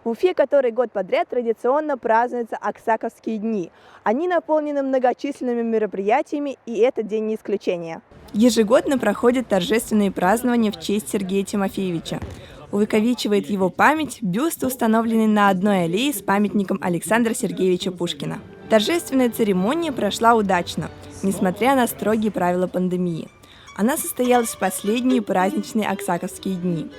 В Уфе который год подряд традиционно празднуются Аксаковские дни. Они наполнены многочисленными мероприятиями, и этот день не исключение. Ежегодно проходят торжественные празднования в честь Сергея Тимофеевича. Увековечивает его память бюст, установленный на одной аллее с памятником Александра Сергеевича Пушкина. Торжественная церемония прошла удачно, несмотря на строгие правила пандемии. Она состоялась в последние праздничные Аксаковские дни.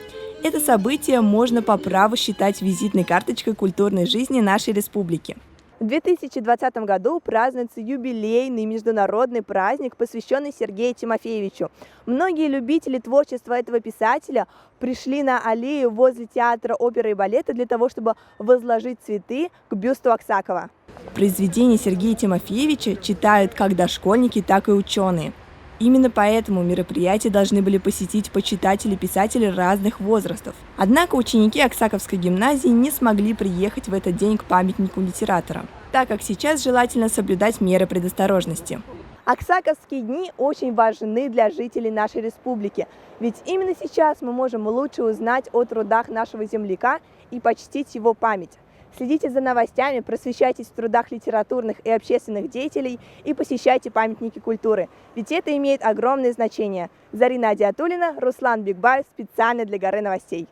Это событие можно по праву считать визитной карточкой культурной жизни нашей республики. В 2020 году празднуется юбилейный международный праздник, посвященный Сергею Тимофеевичу. Многие любители творчества этого писателя пришли на аллею возле театра оперы и балета для того, чтобы возложить цветы к бюсту Аксакова. Произведения Сергея Тимофеевича читают как дошкольники, так и ученые. Именно поэтому мероприятие должны были посетить почитатели писателей разных возрастов. Однако ученики Аксаковской гимназии не смогли приехать в этот день к памятнику литератора, так как сейчас желательно соблюдать меры предосторожности. Аксаковские дни очень важны для жителей нашей республики, ведь именно сейчас мы можем лучше узнать о трудах нашего земляка и почтить его память. Следите за новостями, просвещайтесь в трудах литературных и общественных деятелей и посещайте памятники культуры, ведь это имеет огромное значение. Зарина Адиатуллина, Руслан Бикбаев специально для Горы новостей.